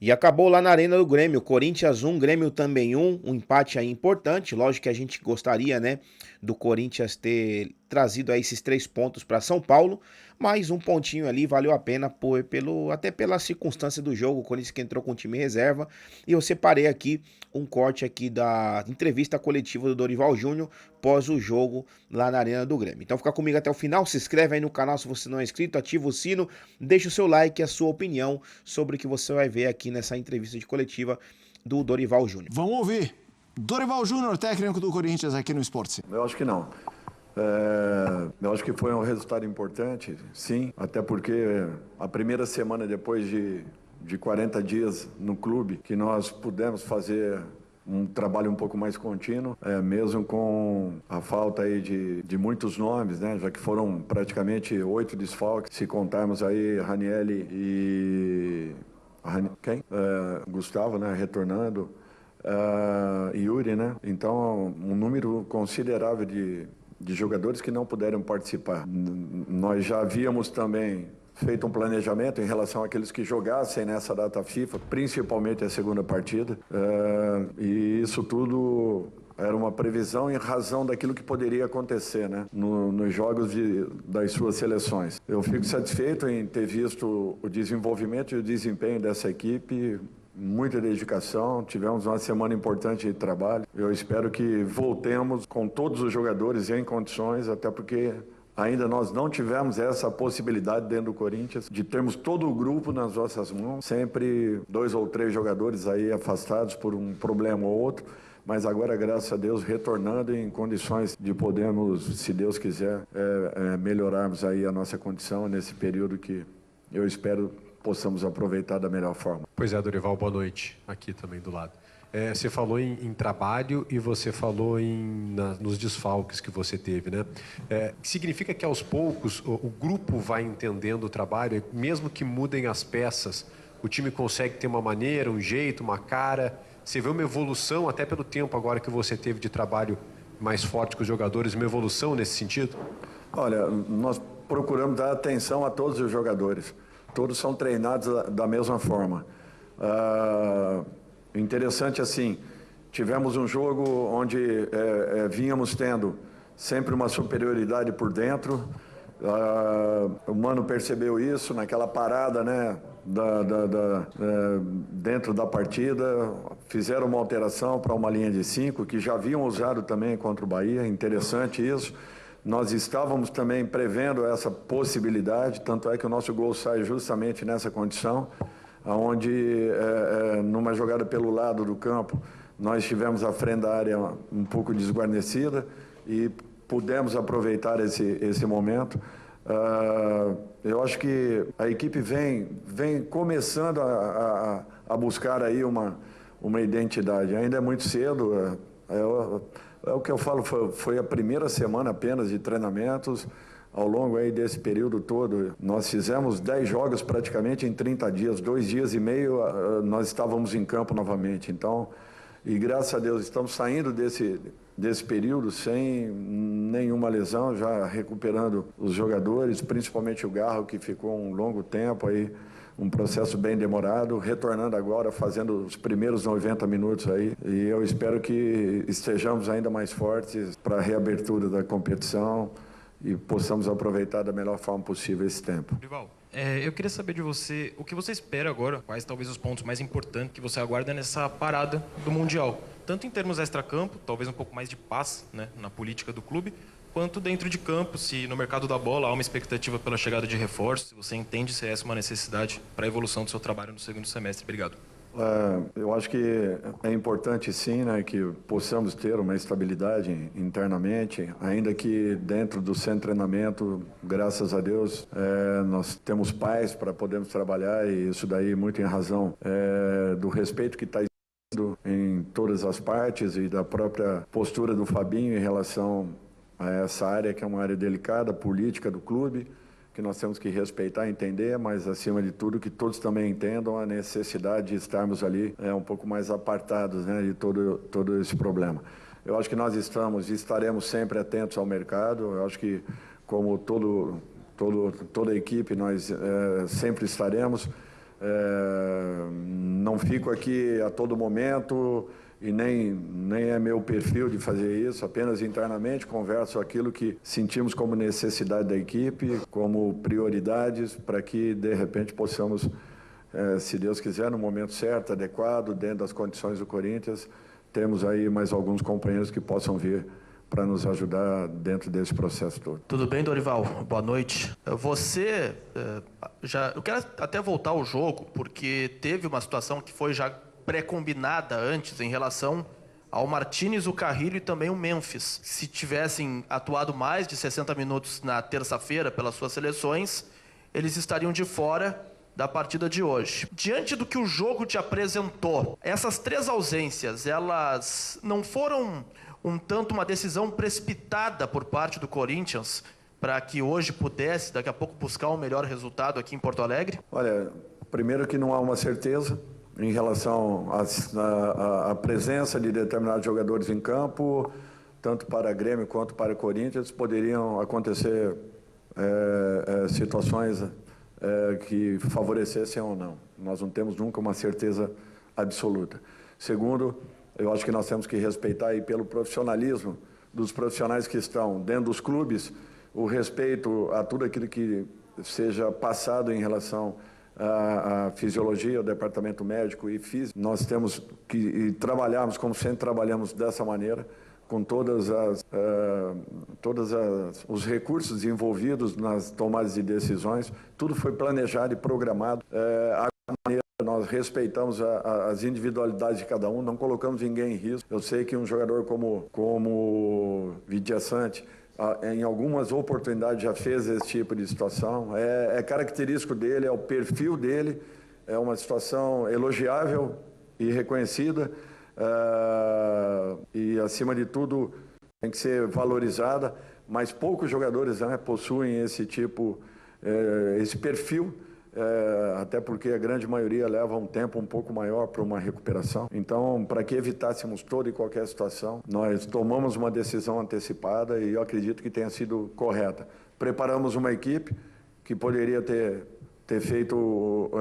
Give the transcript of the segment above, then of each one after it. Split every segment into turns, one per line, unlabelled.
E acabou lá na Arena do Grêmio, Corinthians 1, Grêmio também 1, um empate aí importante, lógico que a gente gostaria, né, do Corinthians ter trazido aí esses 3 pontos para São Paulo, mas um pontinho ali valeu a pena até pela circunstância do jogo, o Corinthians que entrou com o time reserva, e eu separei aqui um corte aqui da entrevista coletiva do Dorival Júnior pós o jogo lá na Arena do Grêmio. Então fica comigo até o final, se inscreve aí no canal se você não é inscrito, ativa o sino, deixa o seu like e a sua opinião sobre o que você vai ver aqui nessa entrevista de coletiva do Dorival Júnior.
Vamos ouvir. Dorival Júnior, técnico do Corinthians aqui no Sport Center.
Eu acho que não. Eu acho que foi um resultado importante, sim, até porque a primeira semana depois de 40 dias no clube, que nós pudemos fazer um trabalho um pouco mais contínuo, mesmo com a falta aí de muitos nomes, né? Já que foram praticamente 8 desfalques, se contarmos aí Ranieri e... Gustavo, né? Retornando, Yuri, né? Então, um número considerável de jogadores que não puderam participar. Nós já havíamos também feito um planejamento em relação àqueles que jogassem nessa data FIFA, principalmente a segunda partida, e isso tudo era uma previsão em razão daquilo que poderia acontecer, né, nos jogos das suas seleções. Eu fico satisfeito em ter visto o desenvolvimento e o desempenho dessa equipe. Muita dedicação, tivemos uma semana importante de trabalho. Eu espero que voltemos com todos os jogadores em condições, até porque ainda nós não tivemos essa possibilidade dentro do Corinthians de termos todo o grupo nas nossas mãos, sempre 2 ou 3 jogadores aí afastados por um problema ou outro, mas agora, graças a Deus, retornando em condições de podermos, se Deus quiser, melhorarmos aí a nossa condição nesse período que eu espero possamos aproveitar da melhor forma.
Pois é, Dorival, boa noite, aqui também do lado. Você falou em trabalho e você falou nos desfalques que você teve, né? Significa que aos poucos o grupo vai entendendo o trabalho, mesmo que mudem as peças, o time consegue ter uma maneira, um jeito, uma cara. Você vê uma evolução, até pelo tempo agora que você teve de trabalho mais forte com os jogadores, uma evolução nesse sentido?
Olha, nós procuramos dar atenção a todos os jogadores. Todos são treinados da mesma forma. Interessante assim, tivemos um jogo onde vínhamos tendo sempre uma superioridade por dentro. O Mano percebeu isso naquela parada, né, dentro da partida. Fizeram uma alteração para uma linha de 5, que já haviam usado também contra o Bahia. Interessante isso. Nós estávamos também prevendo essa possibilidade, tanto é que o nosso gol sai justamente nessa condição, onde, numa jogada pelo lado do campo, nós tivemos a frente da área um pouco desguarnecida e pudemos aproveitar esse momento. Eu acho que a equipe vem começando a buscar aí uma identidade. Ainda é muito cedo, é o que eu falo, foi a primeira semana apenas de treinamentos. Ao longo aí desse período todo, nós fizemos 10 jogos praticamente em 30 dias, 2 dias e meio nós estávamos em campo novamente. Então, e graças a Deus estamos saindo desse período sem nenhuma lesão, já recuperando os jogadores, principalmente o Garro, que ficou um longo tempo aí, um processo bem demorado, retornando agora, fazendo os primeiros 90 minutos aí. E eu espero que estejamos ainda mais fortes para a reabertura da competição e possamos aproveitar da melhor forma possível esse tempo.
Dorival, eu queria saber de você, o que você espera agora, quais talvez os pontos mais importantes que você aguarda nessa parada do Mundial, tanto em termos extra-campo, talvez um pouco mais de paz, né, na política do clube, quanto dentro de campo, se no mercado da bola há uma expectativa pela chegada de reforços, se você entende se essa é uma necessidade para a evolução do seu trabalho no segundo semestre. Obrigado.
Eu acho que é importante sim, né, que possamos ter uma estabilidade internamente, ainda que dentro do centro de treinamento, graças a Deus, nós temos paz para podermos trabalhar, e isso daí muito em razão do respeito que está em todas as partes e da própria postura do Fabinho em relação a essa área que é uma área delicada, política do clube, que nós temos que respeitar e entender, mas acima de tudo que todos também entendam a necessidade de estarmos ali um pouco mais apartados, né, de todo esse problema. Eu acho que nós estamos e estaremos sempre atentos ao mercado. Eu acho que, como toda a equipe, nós sempre estaremos. Não fico aqui a todo momento e nem é meu perfil de fazer isso, apenas internamente converso aquilo que sentimos como necessidade da equipe, como prioridades, para que, de repente, possamos, se Deus quiser, no momento certo, adequado, dentro das condições do Corinthians, temos aí mais alguns companheiros que possam vir para nos ajudar dentro desse processo todo.
Tudo bem, Dorival? Boa noite. Eu quero até voltar ao jogo, porque teve uma situação que foi já pré-combinada antes em relação ao Martínez, o Carrillo e também o Memphis. Se tivessem atuado mais de 60 minutos na terça-feira pelas suas seleções, eles estariam de fora da partida de hoje. Diante do que o jogo te apresentou, essas 3 ausências, elas não foram um tanto uma decisão precipitada por parte do Corinthians para que hoje pudesse, daqui a pouco, buscar um melhor resultado aqui em Porto Alegre?
Olha, primeiro que não há uma certeza em relação à presença de determinados jogadores em campo, tanto para Grêmio quanto para Corinthians, poderiam acontecer situações que favorecessem ou não. Nós não temos nunca uma certeza absoluta. Segundo, eu acho que nós temos que respeitar aí pelo profissionalismo dos profissionais que estão dentro dos clubes, o respeito a tudo aquilo que seja passado em relação à fisiologia, ao departamento médico e físico. Nós temos que trabalharmos, como sempre trabalhamos dessa maneira, com todos os recursos envolvidos nas tomadas de decisões. Tudo foi planejado e programado. A maneira nós respeitamos as individualidades de cada um, não colocamos ninguém em risco. Eu sei que um jogador como Vidiaçante, em algumas oportunidades já fez esse tipo de situação. É característico dele, é o perfil dele, é uma situação elogiável e reconhecida. E, acima de tudo, tem que ser valorizada, mas poucos jogadores possuem esse perfil, até porque a grande maioria leva um tempo um pouco maior para uma recuperação. Então, para que evitássemos toda e qualquer situação, nós tomamos uma decisão antecipada e eu acredito que tenha sido correta. Preparamos uma equipe que poderia ter feito,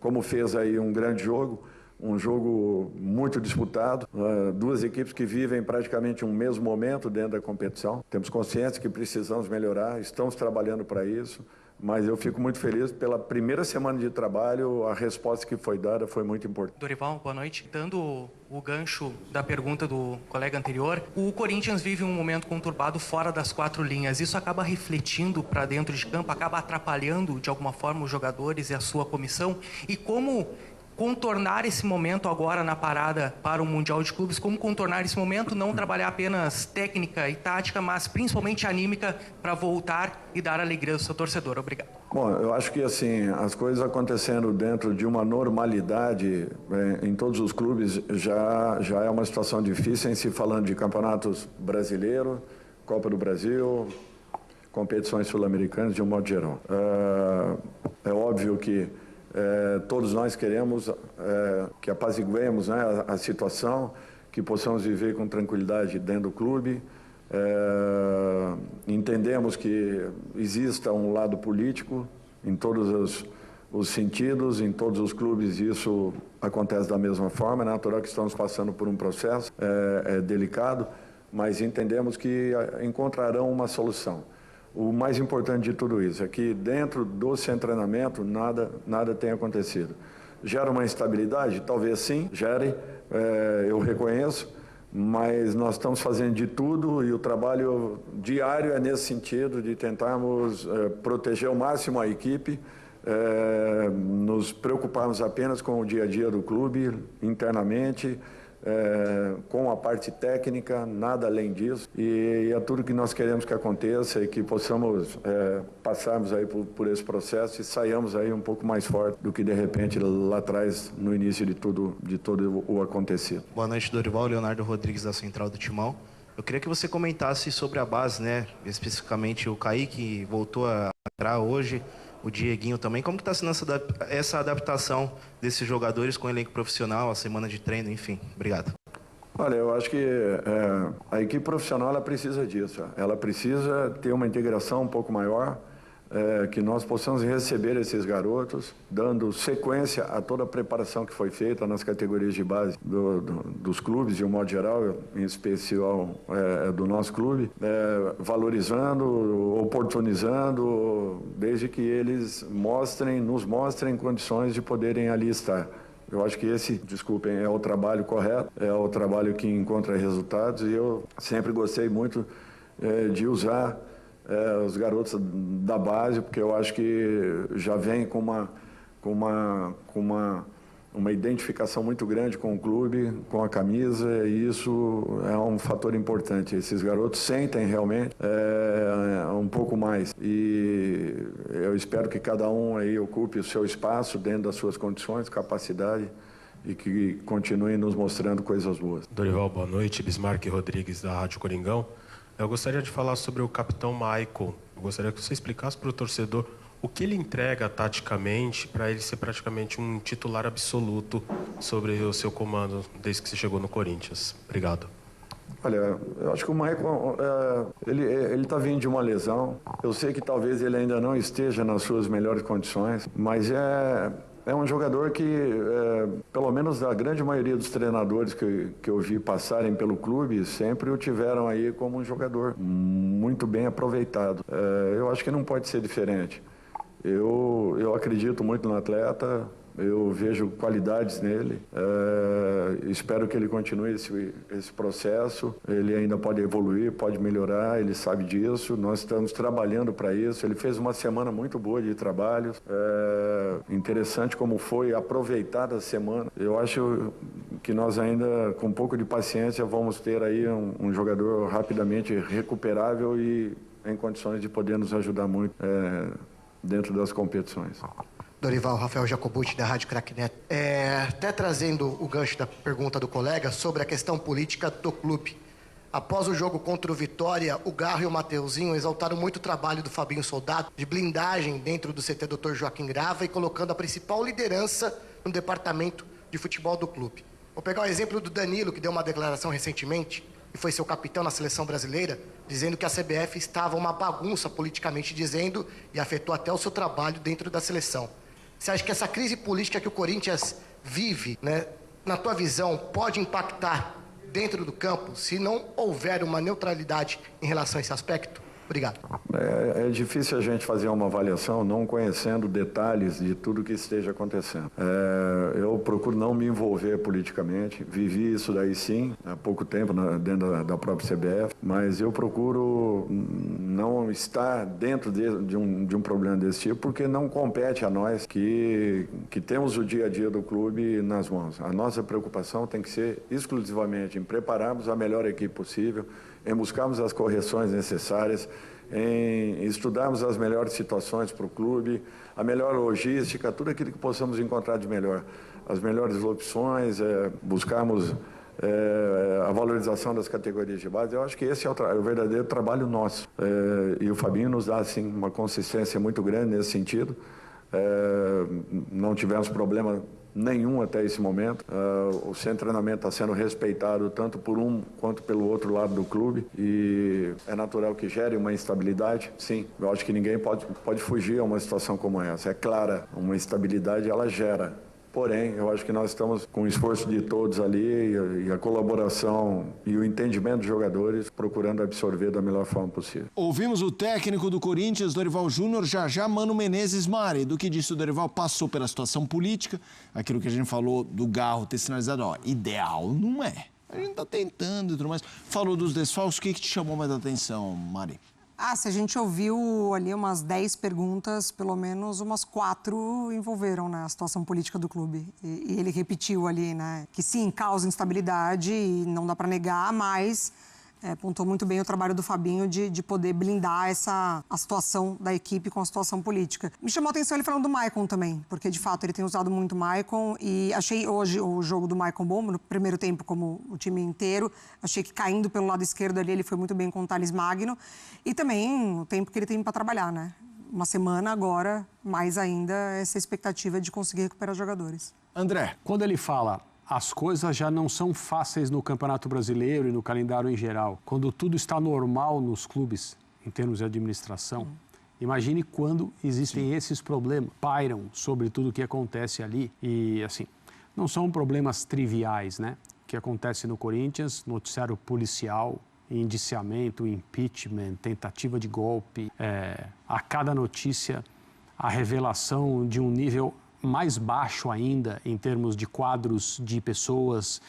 como fez aí, um grande jogo, um jogo muito disputado, 2 equipes que vivem praticamente um mesmo momento dentro da competição. Temos consciência que precisamos melhorar, estamos trabalhando para isso, mas eu fico muito feliz pela primeira semana de trabalho, a resposta que foi dada foi muito importante.
Dorival, boa noite. Dando o gancho da pergunta do colega anterior, o Corinthians vive um momento conturbado fora das 4 linhas. Isso acaba refletindo para dentro de campo, acaba atrapalhando de alguma forma os jogadores e a sua comissão? E como contornar esse momento agora na parada para o Mundial de Clubes, como contornar esse momento, não trabalhar apenas técnica e tática, mas principalmente anímica para voltar e dar alegria ao seu torcedor. Obrigado.
Bom, eu acho que assim, as coisas acontecendo dentro de uma normalidade em todos os clubes já é uma situação difícil, em se falando de campeonatos brasileiro, Copa do Brasil, competições sul-americanas de um modo geral. É óbvio que todos nós queremos que apaziguemos a situação, que possamos viver com tranquilidade dentro do clube. Entendemos que exista um lado político em todos os sentidos, em todos os clubes isso acontece da mesma forma. É natural que estamos passando por um processo delicado, mas entendemos que encontrarão uma solução. O mais importante de tudo isso é que dentro do seu treinamento nada tem acontecido. Gera uma instabilidade? Talvez sim, gere, eu reconheço, mas nós estamos fazendo de tudo e o trabalho diário é nesse sentido de tentarmos proteger ao máximo a equipe, nos preocuparmos apenas com o dia a dia do clube, internamente, com a parte técnica, nada além disso, e é tudo que nós queremos que aconteça e que possamos passarmos aí por esse processo e saiamos aí um pouco mais forte do que de repente lá atrás no início de todo o acontecido.
Boa noite, Dorival. Leonardo Rodrigues da Central do Timão. Eu queria que você comentasse sobre a base, especificamente o Kaique voltou a entrar hoje, o Dieguinho também. Como que está sendo essa adaptação desses jogadores com o elenco profissional, a semana de treino, enfim? Obrigado.
Olha, eu acho que a equipe profissional ela precisa disso. Ela precisa ter uma integração um pouco maior. que nós possamos receber esses garotos, dando sequência a toda a preparação que foi feita nas categorias de base dos clubes, de um modo geral, em especial do nosso clube, valorizando, oportunizando, desde que eles nos mostrem condições de poderem ali estar. Eu acho que esse, desculpem, é o trabalho correto, é o trabalho que encontra resultados, e eu sempre gostei muito de usar os garotos da base, porque eu acho que já vem com uma identificação muito grande com o clube, com a camisa, e isso é um fator importante. Esses garotos sentem realmente um pouco mais, e eu espero que cada um aí ocupe o seu espaço dentro das suas condições, capacidade, e que continue nos mostrando coisas boas.
Dorival, boa noite. Bismarck Rodrigues, da Rádio Coringão. Eu gostaria de falar sobre o capitão Maicon. Eu gostaria que você explicasse para o torcedor o que ele entrega taticamente para ele ser praticamente um titular absoluto sobre o seu comando desde que você chegou no Corinthians. Obrigado.
Olha, eu acho que o Maicon, ele está vindo de uma lesão. Eu sei que talvez ele ainda não esteja nas suas melhores condições, mas é um jogador que, pelo menos a grande maioria dos treinadores que eu vi passarem pelo clube, sempre o tiveram aí como um jogador muito bem aproveitado. Eu acho que não pode ser diferente. Eu acredito muito no atleta, eu vejo qualidades nele, espero que ele continue esse processo. Ele ainda pode evoluir, pode melhorar, ele sabe disso, nós estamos trabalhando para isso. Ele fez uma semana muito boa de trabalho, interessante como foi aproveitada a semana. Eu acho que nós ainda, com um pouco de paciência, vamos ter aí um jogador rapidamente recuperável e em condições de poder nos ajudar muito dentro das competições.
Dorival, Rafael Jacobucci, da Rádio Craque Neto. Até trazendo o gancho da pergunta do colega sobre a questão política do clube. Após o jogo contra o Vitória, o Garro e o Mateuzinho exaltaram muito o trabalho do Fabinho Soldado, de blindagem dentro do CT Dr. Joaquim Grava e colocando a principal liderança no departamento de futebol do clube. Vou pegar o exemplo do Danilo, que deu uma declaração recentemente, e foi seu capitão na seleção brasileira, dizendo que a CBF estava uma bagunça politicamente dizendo, e afetou até o seu trabalho dentro da seleção. Você acha que essa crise política que o Corinthians vive, né, na tua visão, pode impactar dentro do campo, se não houver uma neutralidade em relação a esse aspecto? Obrigado.
É difícil a gente fazer uma avaliação não conhecendo detalhes de tudo que esteja acontecendo. Eu procuro não me envolver politicamente. Vivi isso daí sim, há pouco tempo dentro da própria CBF, mas eu procuro não estar dentro de um problema desse tipo, porque não compete a nós que temos o dia a dia do clube nas mãos. A nossa preocupação tem que ser exclusivamente em prepararmos a melhor equipe possível, em buscarmos as correções necessárias, em estudarmos as melhores situações para o clube, a melhor logística, tudo aquilo que possamos encontrar de melhor, as melhores opções, buscarmos a valorização das categorias de base. Eu acho que esse é o verdadeiro trabalho nosso. E o Fabinho nos dá assim, uma consistência muito grande nesse sentido. Não tivemos problema nenhum até esse momento. O centro de treinamento está sendo respeitado tanto por um quanto pelo outro lado do clube, e é natural que gere uma instabilidade. Sim, eu acho que ninguém pode fugir a uma situação como essa. É clara, uma instabilidade ela gera. Porém, eu acho que nós estamos com o esforço de todos ali e a colaboração e o entendimento dos jogadores, procurando absorver da melhor forma possível.
Ouvimos o técnico do Corinthians, Dorival Júnior, já Mano Menezes. Mari, do que disse o Dorival, passou pela situação política, aquilo que a gente falou do Garro ter sinalizado, ideal não é. A gente tá tentando e tudo mais. Falou dos desfalques, o que te chamou mais a atenção, Mari?
Se a gente ouviu ali umas 10 perguntas, pelo menos umas 4 envolveram, né, a situação política do clube. E ele repetiu ali, né, que sim, causa instabilidade e não dá para negar, mas apontou muito bem o trabalho do Fabinho de poder blindar a situação da equipe com a situação política. Me chamou a atenção ele falando do Maicon também, porque de fato ele tem usado muito o Maicon e achei hoje o jogo do Maicon bom, no primeiro tempo como o time inteiro. Achei que caindo pelo lado esquerdo ali ele foi muito bem com o Thales Magno e também o tempo que ele tem para trabalhar, né? Uma semana agora, mais ainda essa expectativa de conseguir recuperar jogadores.
André.
Quando ele fala as coisas já não são fáceis no Campeonato Brasileiro e no calendário em geral. Quando tudo está normal nos clubes, em termos de administração, Imagine quando existem esses problemas, pairam sobre tudo o que acontece ali. E, assim, não são problemas triviais, né? O que acontece no Corinthians, noticiário policial, indiciamento, impeachment, tentativa de golpe. A cada notícia, a revelação de um nível mais baixo ainda em termos de quadros de pessoas,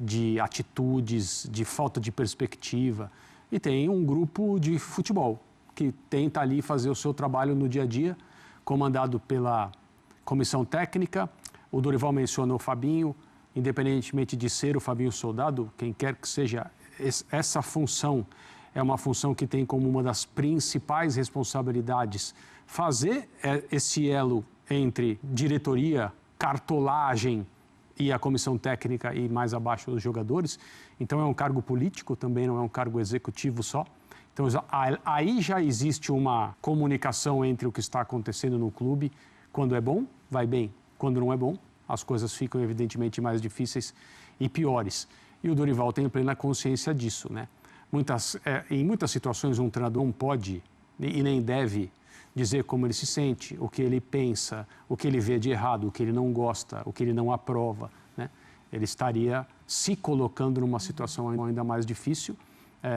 de atitudes, de falta de perspectiva. E tem um grupo de futebol que tenta ali fazer o seu trabalho no dia a dia, comandado pela comissão técnica. O Dorival mencionou o Fabinho, independentemente de ser o Fabinho Soldado, quem quer que seja, essa função é uma função que tem como uma das principais responsabilidades fazer esse elo entre diretoria, cartolagem e a comissão técnica e mais abaixo dos jogadores. Então é um cargo político, também não é um cargo executivo só. Então aí já existe uma comunicação entre o que está acontecendo no clube. Quando é bom, vai bem. Quando não é bom, as coisas ficam evidentemente mais difíceis e piores. E o Dorival tem plena consciência disso, né? Em muitas situações um treinador não pode e nem deve dizer como ele se sente, o que ele pensa, o que ele vê de errado, o que ele não gosta, o que ele não aprova, né? Ele estaria se colocando numa situação ainda mais difícil.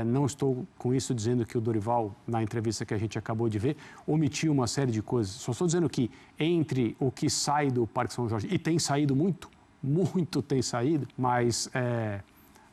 Não estou com isso dizendo que o Dorival, na entrevista que a gente acabou de ver, omitiu uma série de coisas. Só estou dizendo que entre o que sai do Parque São Jorge, e tem saído muito tem saído, mas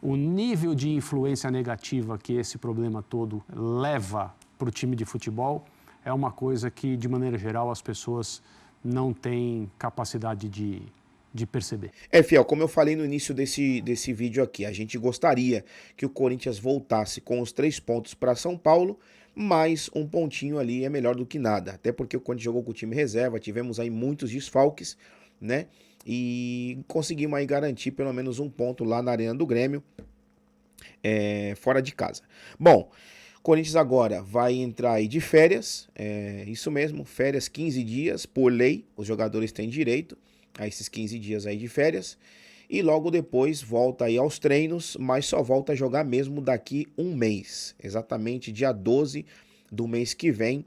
o nível de influência negativa que esse problema todo leva para o time de futebol é uma coisa que, de maneira geral, as pessoas não têm capacidade de perceber.
Fiel, como eu falei no início desse vídeo aqui, a gente gostaria que o Corinthians voltasse com os 3 pontos para São Paulo, mas um pontinho ali é melhor do que nada. Até porque o Corinthians jogou com o time reserva, tivemos aí muitos desfalques, né? E conseguimos aí garantir pelo menos um ponto lá na Arena do Grêmio, fora de casa. Bom, Corinthians agora vai entrar aí de férias, isso mesmo, férias 15 dias, por lei, os jogadores têm direito a esses 15 dias aí de férias, e logo depois volta aí aos treinos, mas só volta a jogar mesmo daqui um mês, exatamente dia 12 do mês que vem,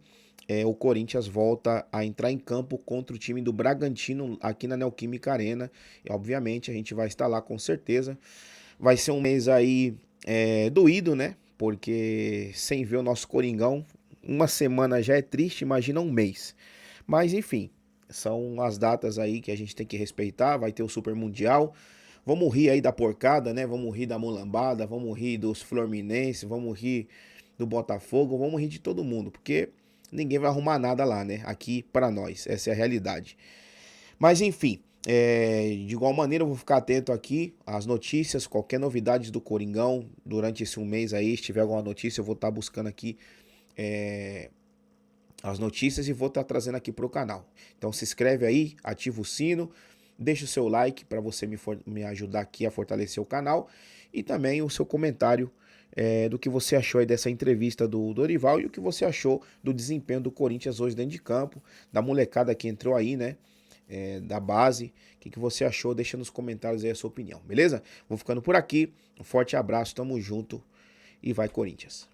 o Corinthians volta a entrar em campo contra o time do Bragantino aqui na Neoquímica Arena, e obviamente a gente vai estar lá com certeza. Vai ser um mês aí doído, né? Porque sem ver o nosso Coringão, uma semana já é triste, imagina um mês. Mas enfim, são as datas aí que a gente tem que respeitar. Vai ter o Super Mundial, vamos rir aí da porcada, né? Vamos rir da mulambada, vamos rir dos Fluminenses, vamos rir do Botafogo, vamos rir de todo mundo, porque ninguém vai arrumar nada lá, né? Aqui pra nós, essa é a realidade. Mas enfim, de igual maneira eu vou ficar atento aqui às notícias, qualquer novidade do Coringão durante esse um mês aí, se tiver alguma notícia eu vou estar buscando aqui as notícias e vou estar trazendo aqui pro canal. Então se inscreve aí, ativa o sino, deixa o seu like para você me ajudar aqui a fortalecer o canal e também o seu comentário do que você achou aí dessa entrevista do Dorival e o que você achou do desempenho do Corinthians hoje dentro de campo, da molecada que entrou aí, né? Da base, o que você achou? Deixa nos comentários aí a sua opinião, beleza? Vou ficando por aqui, um forte abraço, tamo junto e vai Corinthians!